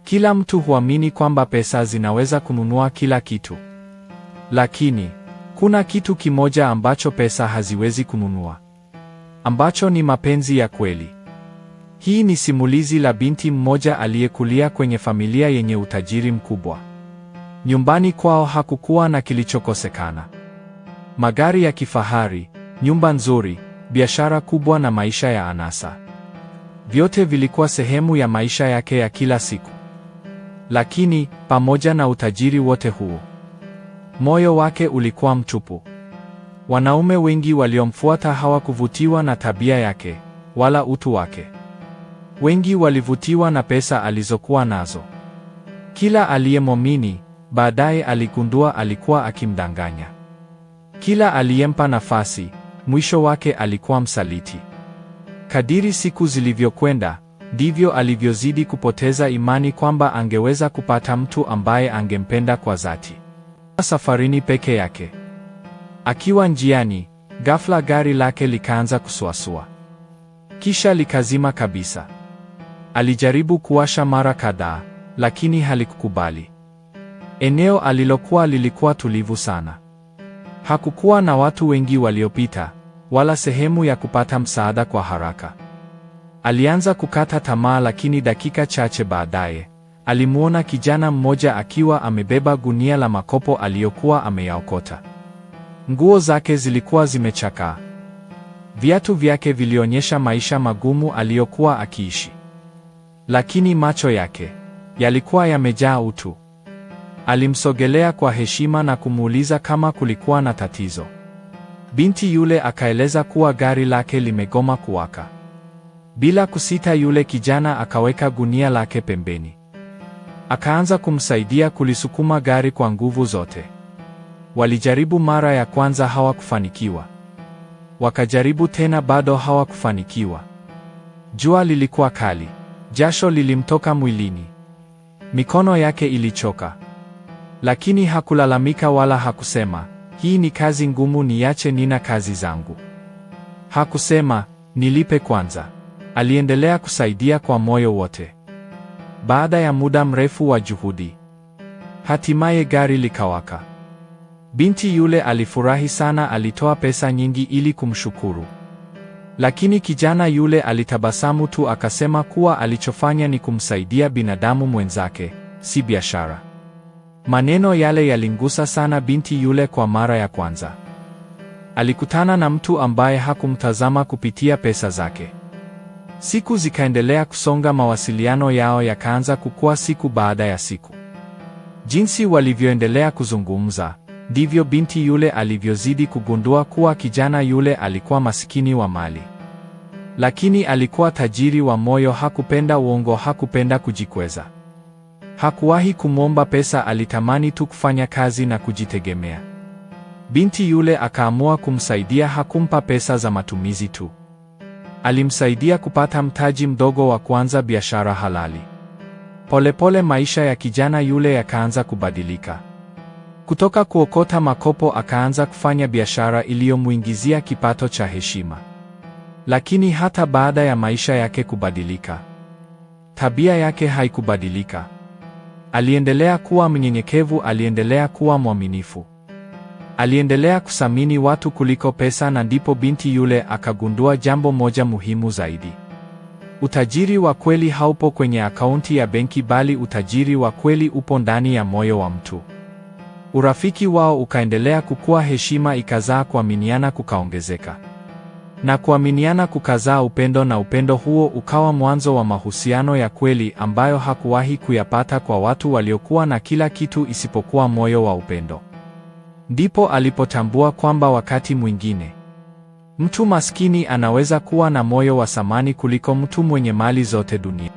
Kila mtu huamini kwamba pesa zinaweza kununua kila kitu. Lakini kuna kitu kimoja ambacho pesa haziwezi kununua, ambacho ni mapenzi ya kweli. Hii ni simulizi la binti mmoja aliyekulia kwenye familia yenye utajiri mkubwa. Nyumbani kwao hakukuwa na kilichokosekana: magari ya kifahari, nyumba nzuri, biashara kubwa na maisha ya anasa. Vyote vilikuwa sehemu ya maisha yake ya kila siku. Lakini pamoja na utajiri wote huo, moyo wake ulikuwa mtupu. Wanaume wengi waliomfuata hawakuvutiwa na tabia yake wala utu wake. Wengi walivutiwa na pesa alizokuwa nazo. Kila aliyemwamini baadaye aligundua alikuwa akimdanganya. Kila aliyempa nafasi, mwisho wake alikuwa msaliti. Kadiri siku zilivyokwenda, ndivyo alivyozidi kupoteza imani kwamba angeweza kupata mtu ambaye angempenda kwa dhati. Safarini peke yake. Akiwa njiani, ghafla gari lake likaanza kusuasua. Kisha likazima kabisa. Alijaribu kuwasha mara kadhaa, lakini halikukubali. Eneo alilokuwa lilikuwa tulivu sana. Hakukuwa na watu wengi waliopita, wala sehemu ya kupata msaada kwa haraka. Alianza kukata tamaa, lakini dakika chache baadaye, alimuona kijana mmoja akiwa amebeba gunia la makopo aliyokuwa ameyaokota. Nguo zake zilikuwa zimechakaa. Viatu vyake vilionyesha maisha magumu aliyokuwa akiishi. Lakini macho yake yalikuwa yamejaa utu. Alimsogelea kwa heshima na kumuuliza kama kulikuwa na tatizo. Binti yule akaeleza kuwa gari lake limegoma kuwaka. Bila kusita, yule kijana akaweka gunia lake pembeni. Akaanza kumsaidia kulisukuma gari kwa nguvu zote. Walijaribu mara ya kwanza, hawakufanikiwa. Wakajaribu tena, bado hawakufanikiwa. Jua lilikuwa kali. Jasho lilimtoka mwilini. Mikono yake ilichoka. Lakini hakulalamika wala hakusema, hii ni kazi ngumu, niache, nina kazi zangu. Hakusema, nilipe kwanza. Aliendelea kusaidia kwa moyo wote. Baada ya muda mrefu wa juhudi, hatimaye gari likawaka. Binti yule alifurahi sana, alitoa pesa nyingi ili kumshukuru. Lakini kijana yule alitabasamu tu, akasema kuwa alichofanya ni kumsaidia binadamu mwenzake, si biashara. Maneno yale yalimgusa sana binti yule kwa mara ya kwanza. Alikutana na mtu ambaye hakumtazama kupitia pesa zake. Siku zikaendelea kusonga, mawasiliano yao yakaanza kukua siku baada ya siku. Jinsi walivyoendelea kuzungumza, ndivyo binti yule alivyozidi kugundua kuwa kijana yule alikuwa masikini wa mali. Lakini alikuwa tajiri wa moyo, hakupenda uongo, hakupenda kujikweza. Hakuwahi kumwomba pesa, alitamani tu kufanya kazi na kujitegemea. Binti yule akaamua kumsaidia, hakumpa pesa za matumizi tu. Alimsaidia kupata mtaji mdogo wa kuanza biashara halali. Polepole maisha ya kijana yule yakaanza kubadilika. Kutoka kuokota makopo akaanza kufanya biashara iliyomuingizia kipato cha heshima. Lakini hata baada ya maisha yake kubadilika, tabia yake haikubadilika. Aliendelea kuwa mnyenyekevu, aliendelea kuwa mwaminifu. Aliendelea kuthamini watu kuliko pesa, na ndipo binti yule akagundua jambo moja muhimu zaidi. Utajiri wa kweli haupo kwenye akaunti ya benki, bali utajiri wa kweli upo ndani ya moyo wa mtu. Urafiki wao ukaendelea kukua, heshima ikazaa kuaminiana kukaongezeka. Na kuaminiana kukazaa upendo, na upendo huo ukawa mwanzo wa mahusiano ya kweli ambayo hakuwahi kuyapata kwa watu waliokuwa na kila kitu isipokuwa moyo wa upendo. Ndipo alipotambua kwamba wakati mwingine mtu maskini anaweza kuwa na moyo wa thamani kuliko mtu mwenye mali zote dunia.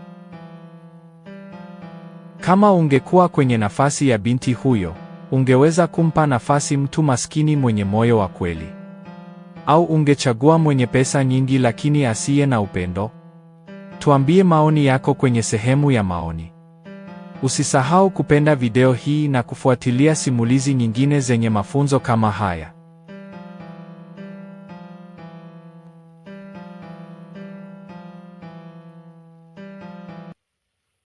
Kama ungekuwa kwenye nafasi ya binti huyo, ungeweza kumpa nafasi mtu maskini mwenye moyo wa kweli? Au ungechagua mwenye pesa nyingi lakini asiye na upendo? Tuambie maoni yako kwenye sehemu ya maoni. Usisahau kupenda video hii na kufuatilia simulizi nyingine zenye mafunzo kama haya.